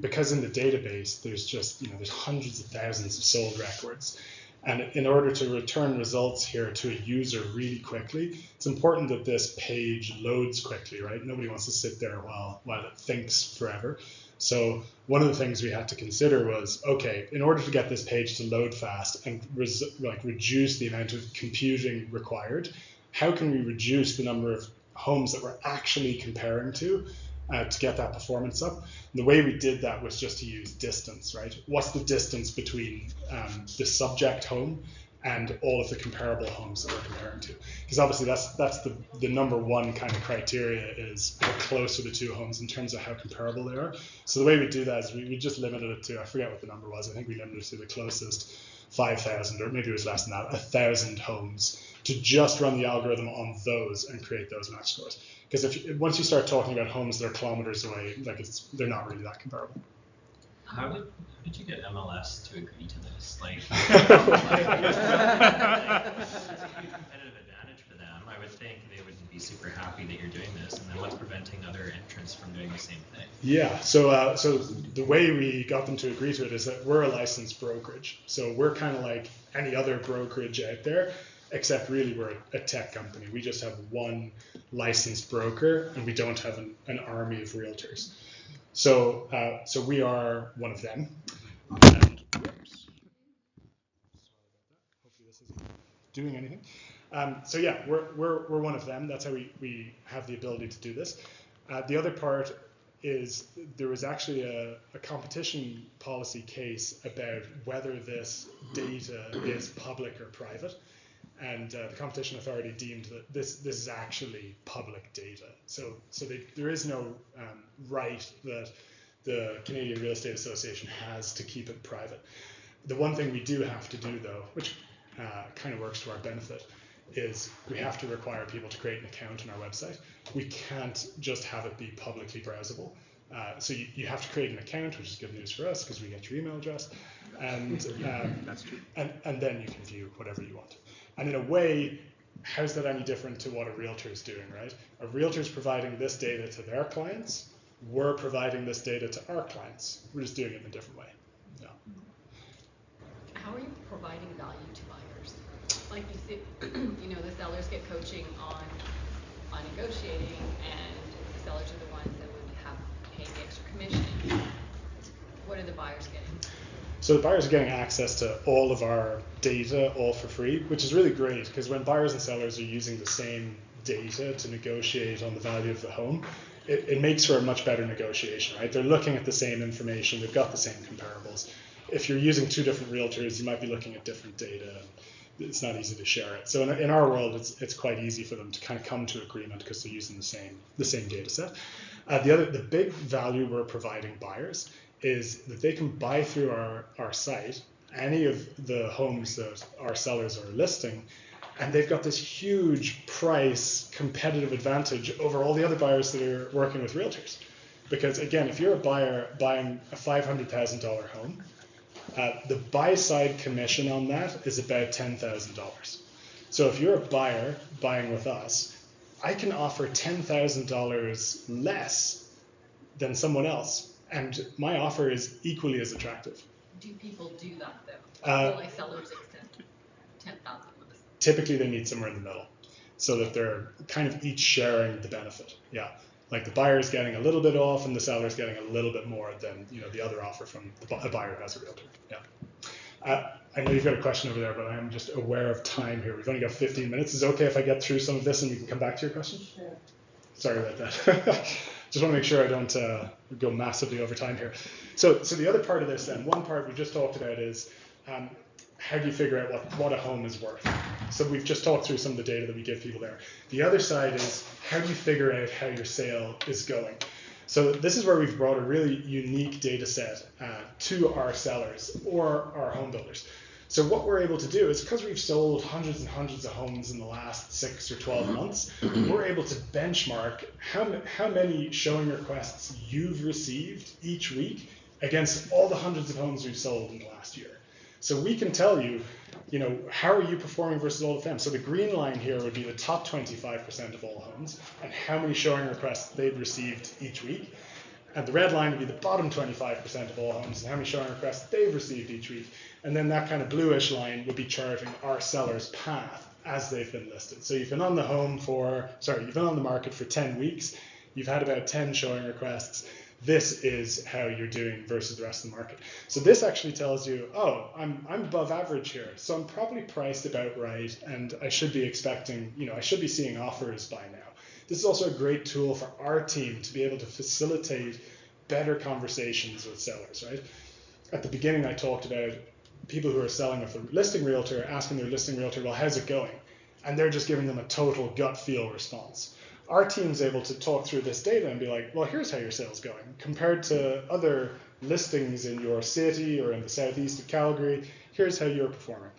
because in the database there's just there's hundreds of thousands of sold records. And in order to return results here to a user really quickly, it's important that this page loads quickly, right? Nobody wants to sit there while it thinks forever. So one of the things we had to consider was, okay, in order to get this page to load fast and reduce the amount of computing required, how can we reduce the number of homes that we're actually comparing to get that performance up? And the way we did that was just to use distance, right? What's the distance between the subject home and all of the comparable homes that we're comparing to? Because obviously that's the number one kind of criteria is how close are the two homes in terms of how comparable they are. So the way we do that is we just limited it to, I forget what the number was, I think we limited it to the closest 5,000, or maybe it was less than that, 1,000 homes, to just run the algorithm on those and create those match scores. Because once you start talking about homes that are kilometers away, they're not really that comparable. How did you get MLS to agree to this? Like, it's a competitive advantage for them. I would think they would be super happy that you're doing this. And then what's preventing other entrants from doing the same thing? Yeah. So the way we got them to agree to it is that we're a licensed brokerage. So we're kind of like any other brokerage out there, except really we're a tech company. We just have one licensed broker, and we don't have an army of realtors. So we are one of them. And, hopefully this isn't doing anything. So yeah, we're one of them. That's how we have the ability to do this. The other part is there was actually a competition policy case about whether this data is public or private. And the competition authority deemed that this is actually public data. So there is no right that the Canadian Real Estate Association has to keep it private. The one thing we do have to do, though, which kind of works to our benefit, is we have to require people to create an account on our website. We can't just have it be publicly browsable. So you have to create an account, which is good news for us because we get your email address, and That's true. and then you can view whatever you want. And in a way, how's that any different to what a realtor is doing, right? A realtor is providing this data to their clients. We're providing this data to our clients. We're just doing it in a different way. Yeah. How are you providing value to buyers? Like you see, the sellers get coaching on negotiating, and the sellers are the ones that would have paid the extra commission. What are the buyers getting? So the buyers are getting access to all of our data, all for free, which is really great because when buyers and sellers are using the same data to negotiate on the value of the home, it makes for a much better negotiation, right? They're looking at the same information, they've got the same comparables. If you're using two different realtors, you might be looking at different data. It's not easy to share it. So in our world, it's quite easy for them to kind of come to agreement because they're using the same data set. The big value we're providing buyers is that they can buy through our site any of the homes that our sellers are listing, and they've got this huge price competitive advantage over all the other buyers that are working with realtors. Because again, if you're a buyer buying a $500,000 home, the buy side commission on that is about $10,000. So if you're a buyer buying with us, I can offer $10,000 less than someone else, and my offer is equally as attractive. Do people do that though? Will like sellers extend 10,000 with this? Typically, they meet somewhere in the middle, so that they're kind of each sharing the benefit. Yeah, like the buyer's getting a little bit off, and the seller's getting a little bit more than the other offer from a buyer who has a realtor. Yeah. I know you've got a question over there, but I am just aware of time here. We've only got 15 minutes. Is it okay if I get through some of this and we can come back to your question? Sure. Sorry about that. Just want to make sure I don't go massively over time here. So the other part of this then, one part we just talked about is how do you figure out what a home is worth? So we've just talked through some of the data that we give people there. The other side is how do you figure out how your sale is going? So this is where we've brought a really unique data set to our sellers or our home builders. So what we're able to do is, because we've sold hundreds and hundreds of homes in the last 6 or 12 months, we're able to benchmark how many showing requests you've received each week against all the hundreds of homes we've sold in the last year. So we can tell you, how are you performing versus all of them? So the green line here would be the top 25% of all homes and how many showing requests they've received each week. And the red line would be the bottom 25% of all homes and how many showing requests they've received each week. And then that kind of bluish line would be charting our sellers' path as they've been listed. So you've been on the market for 10 weeks. You've had about 10 showing requests. This is how you're doing versus the rest of the market. So this actually tells you, oh, I'm above average here. So I'm probably priced about right, and I should be expecting, I should be seeing offers by now. This is also a great tool for our team to be able to facilitate better conversations with sellers, right? At the beginning, I talked about people who are selling with a listing realtor asking their listing realtor, well, how's it going? And they're just giving them a total gut feel response. Our team's able to talk through this data and be like, well, here's how your sale's going. Compared to other listings in your city or in the southeast of Calgary, here's how you're performing.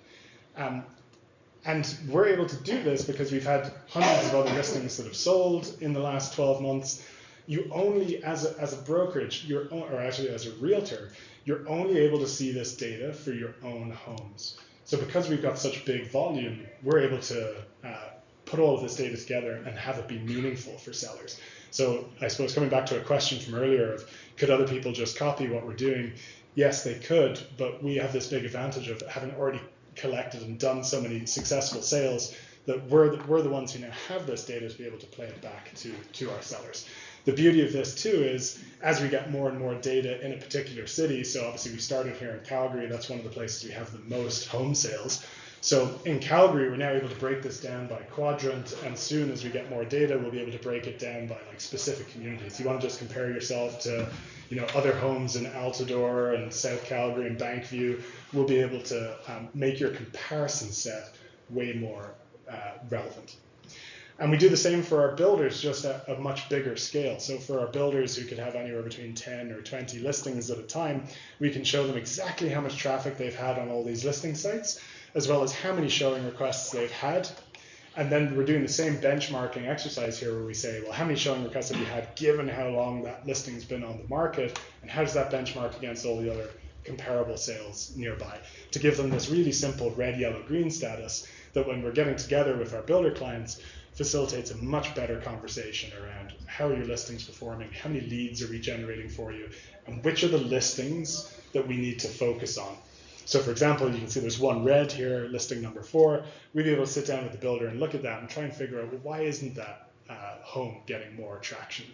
And we're able to do this because we've had hundreds of other listings that have sold in the last 12 months. You only, as a brokerage, or actually as a realtor, you're only able to see this data for your own homes. So because we've got such big volume, we're able to put all of this data together and have it be meaningful for sellers. So I suppose coming back to a question from earlier of could other people just copy what we're doing? Yes, they could, but we have this big advantage of having already collected and done so many successful sales that we're the ones who now have this data to be able to play it back to our sellers. The beauty of this too is as we get more and more data in a particular city, so obviously we started here in Calgary, that's one of the places we have the most home sales. So in Calgary, we're now able to break this down by quadrant, and soon as we get more data, we'll be able to break it down by like specific communities. You want to just compare yourself to other homes in Altadore and South Calgary and Bankview, we'll be able to make your comparison set way more relevant. And we do the same for our builders, just at a much bigger scale. So for our builders who could have anywhere between 10 or 20 listings at a time, we can show them exactly how much traffic they've had on all these listing sites, as well as how many showing requests they've had. And then we're doing the same benchmarking exercise here where we say, well, how many showing requests have you had given how long that listing's been on the market, and how does that benchmark against all the other comparable sales nearby, to give them this really simple red, yellow, green status that when we're getting together with our builder clients, facilitates a much better conversation around how are your listings performing, how many leads are we generating for you, and which are the listings that we need to focus on. So for example, you can see there's one red here, listing number 4. We'd be able to sit down with the builder and look at that and try and figure out, well, why isn't that home getting more traction?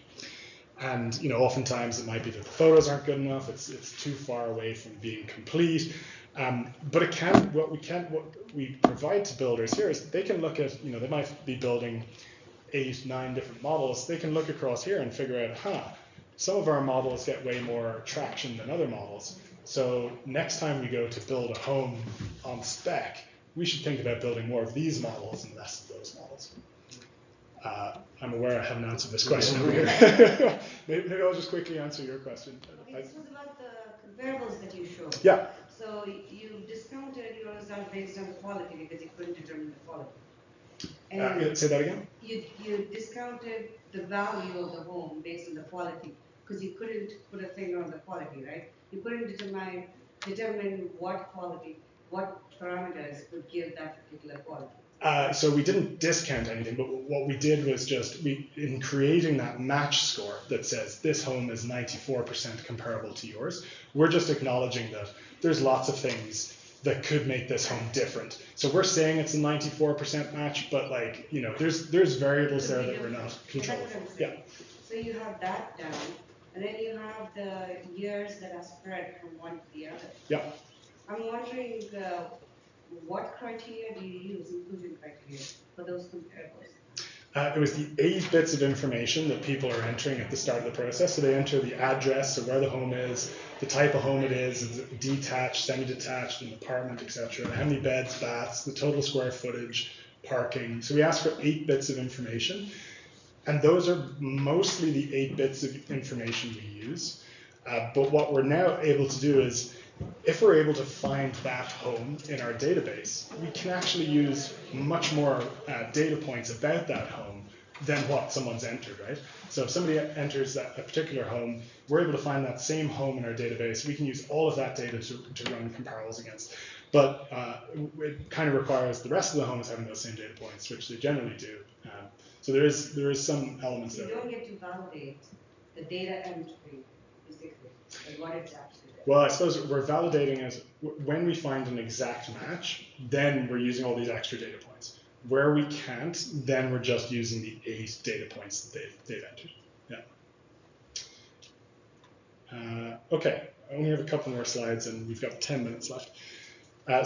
And oftentimes it might be that the photos aren't good enough, it's too far away from being complete. But what we provide to builders here is they can look at, they might be building 8, 9 different models. They can look across here and figure out, some of our models get way more traction than other models. So next time we go to build a home on spec, we should think about building more of these models and less of those models. I'm aware I haven't answered this question over here. maybe I'll just quickly answer your question. Okay, this was about the comparables that you showed. Yeah. So you discounted your result based on the quality because you couldn't determine the quality. And say that again? You discounted the value of the home based on the quality because you couldn't put a finger on the quality, right? You couldn't determine what quality, what parameters would give that particular quality. So we didn't discount anything, but what we did was just, in creating that match score that says this home is 94% comparable to yours, we're just acknowledging that there's lots of things that could make this home different. So we're saying it's a 94% match, but like, you know, there's variables there that we're not controlling. Yeah. So you have that down, and then you have the years that are spread from one to the other. Yeah. I'm wondering what criteria do you use, inclusion criteria, for those comparables? It was the 8 bits of information that people are entering at the start of the process. So they enter the address, so where the home is, the type of home it is it detached, semi-detached, an apartment, etc. How many beds, baths, the total square footage, parking. So we ask for 8 bits of information. And those are mostly the 8 bits of information we use. But what we're now able to do is, if we're able to find that home in our database, we can actually use much more data points about that home than what someone's entered, right? So if somebody enters a particular home, we're able to find that same home in our database. We can use all of that data to run comparables against. But it kind of requires the rest of the homes having those same data points, which they generally do. So there is some elements there. You don't get to validate the data entry, basically, like what it's actually. Well, I suppose we're validating as when we find an exact match, then we're using all these extra data points. Where we can't, then we're just using the 8 data points that they've entered. Yeah. Okay, I only have a couple more slides and we've got 10 minutes left.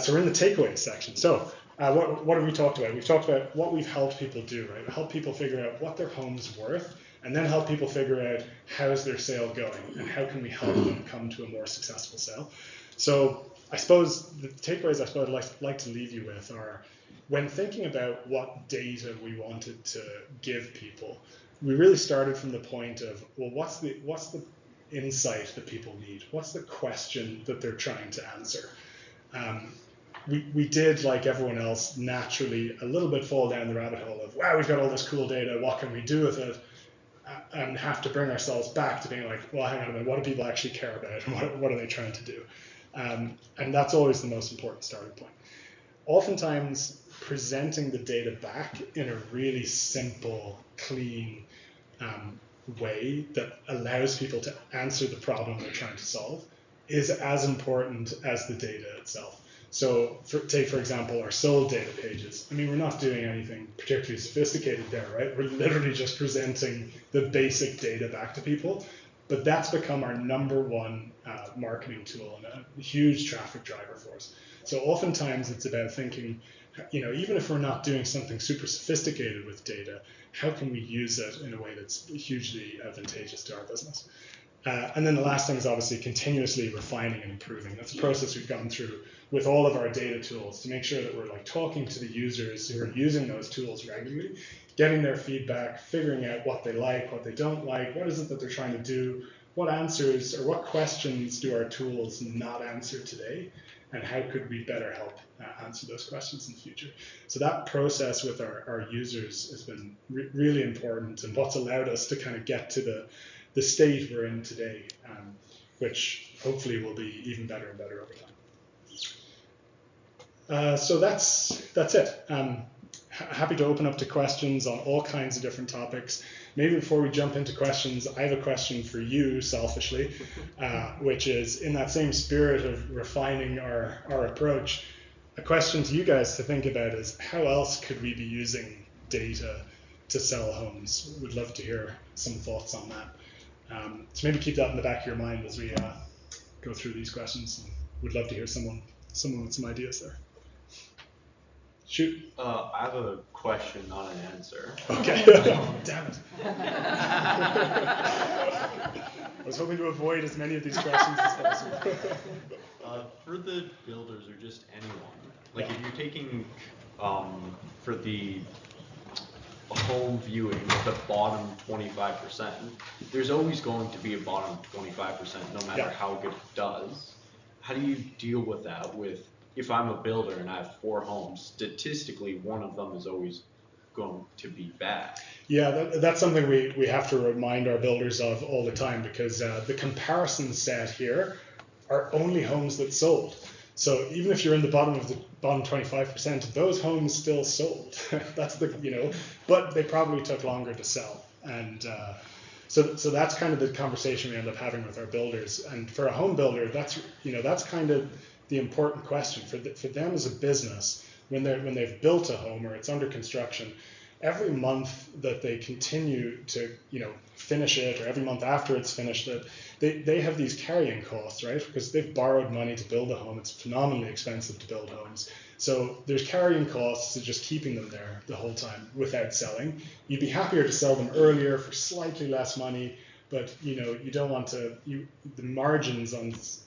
So we're in the takeaways section. So what have we talked about? We've talked about what we've helped people do, right? Help people figure out what their home's worth, and then help people figure out how's their sale going and how can we help them come to a more successful sale. So I suppose the takeaways I'd like to leave you with are, when thinking about what data we wanted to give people, we really started from the point of, well, what's the insight that people need? What's the question that they're trying to answer? We did, like everyone else, naturally a little bit fall down the rabbit hole of, wow, we've got all this cool data, what can we do with it? And have to bring ourselves back to being like, well, hang on a minute, what do people actually care about, and what are they trying to do? And that's always the most important starting point. Oftentimes, presenting the data back in a really simple, clean way that allows people to answer the problem they're trying to solve is as important as the data itself. So take, for example, our sold data pages. I mean, we're not doing anything particularly sophisticated there, right? We're literally just presenting the basic data back to people. But that's become our #1 marketing tool and a huge traffic driver for us. So oftentimes it's about thinking, you know, even if we're not doing something super sophisticated with data, how can we use it in a way that's hugely advantageous to our business? And then the last thing is obviously continuously refining and improving. That's a process we've gone through with all of our data tools to make sure that we're like talking to the users who are using those tools regularly, getting their feedback, figuring out what they like, what they don't like, what is it that they're trying to do, what answers or what questions do our tools not answer today, and how could we better help answer those questions in the future. So that process with our users has been really important, and what's allowed us to kind of get to the state we're in today, which hopefully will be even better and better over time. So that's it. Happy to open up to questions on all kinds of different topics. Maybe before we jump into questions, I have a question for you, selfishly, which is in that same spirit of refining our approach. A question to you guys to think about is, how else could we be using data to sell homes? We'd love to hear some thoughts on that. So maybe keep that in the back of your mind as we go through these questions. We'd love to hear someone with some ideas there. Shoot. I have a question, not an answer. Okay. Damn it. I was hoping to avoid as many of these questions as possible. For the builders or just anyone, like if you're taking for the home viewing the bottom 25%, there's always going to be a bottom 25% no matter how good it does. How do you deal with that with, if I'm a builder and I have 4 homes, statistically one of them is always going to be bad? Yeah, that's something we have to remind our builders of all the time, because the comparison set here are only homes that sold. So even if you're in the bottom 25%, those homes still sold. That's but they probably took longer to sell. And so that's kind of the conversation we end up having with our builders. And for a home builder, that's kind of the important question for them as a business when they've built a home or it's under construction. Every month that they continue to finish it, or every month after it's finished, that they have these carrying costs, right? Because they've borrowed money to build a home. It's phenomenally expensive to build homes. So there's carrying costs to just keeping them there the whole time without selling. You'd be happier to sell them earlier for slightly less money, but you don't want to. The margins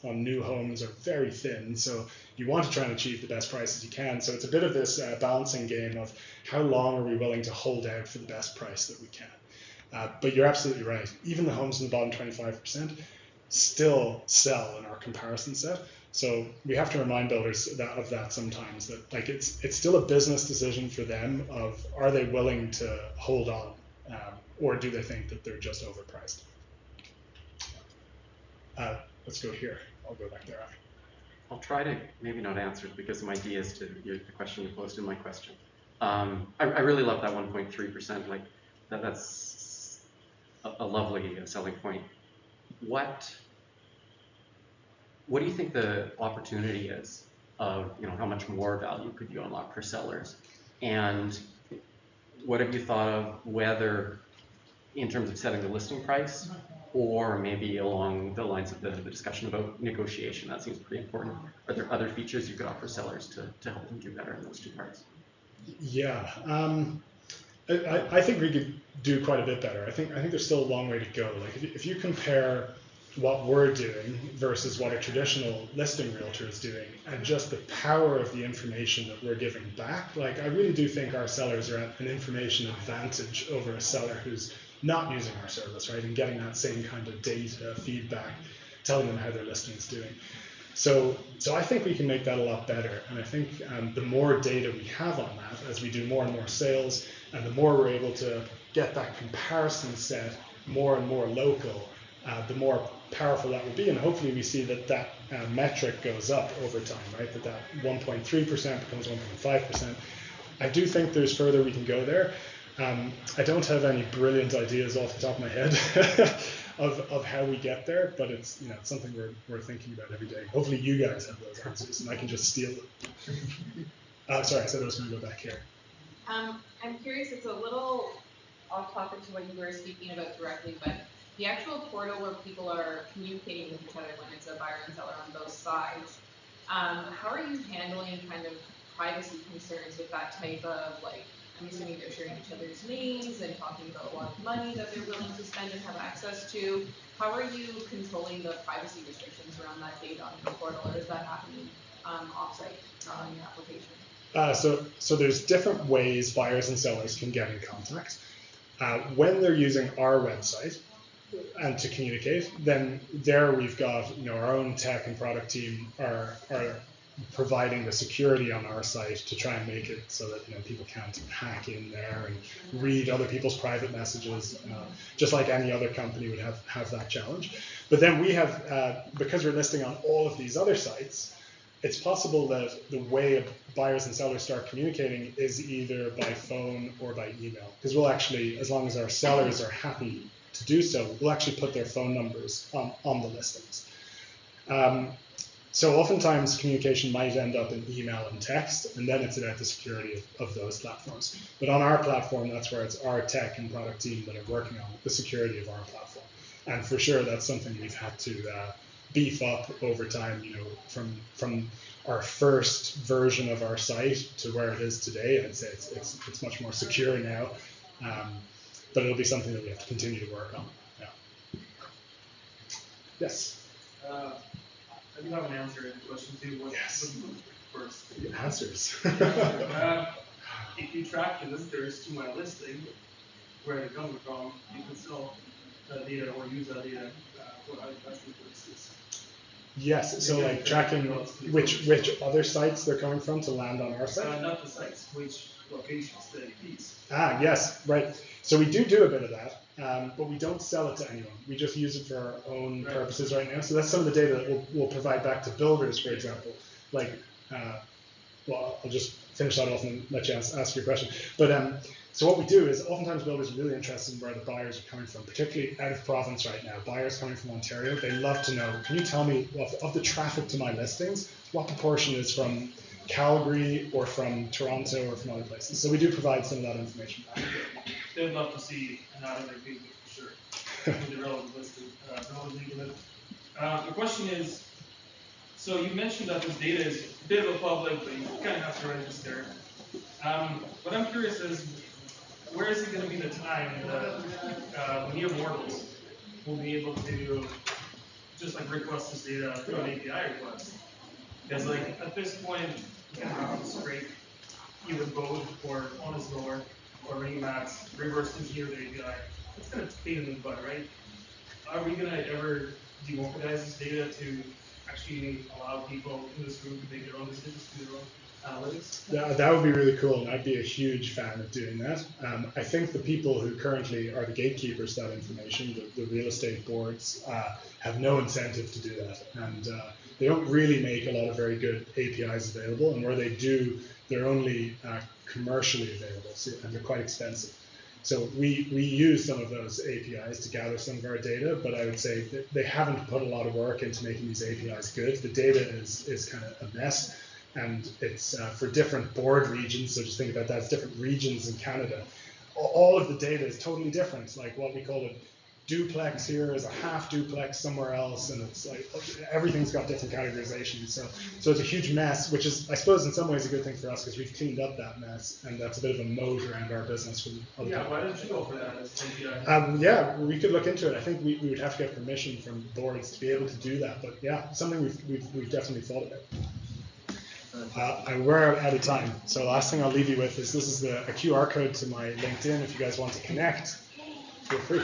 on new homes are very thin, so you want to try and achieve the best prices you can. So it's a bit of this balancing game of how long are we willing to hold out for the best price that we can. But you're absolutely right. Even the homes in the bottom 25% still sell in our comparison set. So we have to remind builders of that sometimes, that like it's still a business decision for them of, are they willing to hold on, or do they think that they're just overpriced? Let's go here. I'll go back there. I'll try to maybe not answer it because of my ideas to the question you posed in my question. I really love that 1.3%. Like that's a lovely selling point. What do you think the opportunity is of how much more value could you unlock for sellers? And what have you thought of, whether in terms of setting the listing price, or maybe along the lines of the discussion about negotiation? That seems pretty important. Are there other features you could offer sellers to help them do better in those two parts? Yeah, I think we could do quite a bit better. I think there's still a long way to go. Like if you compare what we're doing versus what a traditional listing realtor is doing, and just the power of the information that we're giving back, like I really do think our sellers are at an information advantage over a seller who's not using our service, right? And getting that same kind of data feedback, telling them how their listing is doing. So I think we can make that a lot better. And I think the more data we have on that, as we do more and more sales, and the more we're able to get that comparison set more and more local, the more powerful that will be. And hopefully we see that metric goes up over time, right? That 1.3% becomes 1.5%. I do think there's further we can go there. I don't have any brilliant ideas off the top of my head of how we get there, but it's it's something we're thinking about every day. Hopefully you guys have those answers and I can just steal them. Sorry, I said I was going to go back here. I'm curious, it's a little off topic to what you were speaking about directly, but the actual portal where people are communicating with each other when it's a buyer and seller on both sides, how are you handling kind of privacy concerns with that type of, like, I'm assuming they're sharing each other's names and talking about a lot of money that they're willing to spend and have access to. How are you controlling the privacy restrictions around that data on your portal, or is that happening off-site on your application? So there's different ways buyers and sellers can get in contact. When they're using our website and to communicate, then there we've got our own tech and product team are providing the security on our site to try and make it so that people can't hack in there and read other people's private messages, just like any other company would have that challenge. But then we have, because we're listing on all of these other sites, it's possible that the way buyers and sellers start communicating is either by phone or by email, because we'll actually, as long as our sellers are happy to do so, we'll actually put their phone numbers on the listings. So oftentimes communication might end up in email and text, and then it's about the security of those platforms. But on our platform, that's where it's our tech and product team that are working on the security of our platform. And for sure, that's something we've had to beef up over time, from our first version of our site to where it is today. I'd say it's much more secure now, but it'll be something that we have to continue to work on. Yeah. Yes. I do have an answer to the question too. Yes. First. Answers. If you track the listers to my listing, where they're coming from, you can sell that data or use that data for investing purposes. Yes. So like tracking which other sites they're coming from to land on our site. Not the sites, which locations, the IPs. Yes, right. So we do a bit of that, but we don't sell it to anyone. We just use it for our own purposes right now. So that's some of the data that we'll provide back to builders, for example. well, I'll just finish that off and let you ask your question. But so what we do is oftentimes builders are really interested in where the buyers are coming from, particularly out of province right now. Buyers coming from Ontario, they love to know, can you tell me of the traffic to my listings, what proportion is from Calgary or from Toronto or from other places? So we do provide some of that information back. They'd love to see an ad in their Facebook for sure. With the relevant listed, the question is, so you mentioned that this data is a bit of a public, but you kind of have to register. What I'm curious is, where is it going to be the time that mere mortals will be able to just like request this data through an API request? Because like at this point, you can have to scrape either Bōde or Honestmiller or Remax, reverse engineer the API. It's going to pain in the butt, right? Are we going to ever democratize this data to actually allow people in this room to make their own decisions, do their own analytics? That would be really cool, and I'd be a huge fan of doing that. I think the people who currently are the gatekeepers to that information, the real estate boards, have no incentive to do that, and they don't really make a lot of very good APIs available, and where they do, they're only commercially available, and they're quite expensive. So we use some of those APIs to gather some of our data, but I would say that they haven't put a lot of work into making these APIs good. The data is kind of a mess, and it's for different board regions, so just think about that, it's different regions in Canada. All of the data is totally different, like what we call a duplex here is a half duplex somewhere else, and it's like everything's got different categorizations. So it's a huge mess, which is, I suppose, in some ways a good thing for us because we've cleaned up that mess, and that's a bit of a moat around our business from other people. Why didn't you go for that? Yeah, we could look into it. I think we would have to get permission from boards to be able to do that, but yeah, something we've definitely thought about. We're out of time, so the last thing I'll leave you with is this is a QR code to my LinkedIn if you guys want to connect. Feel free.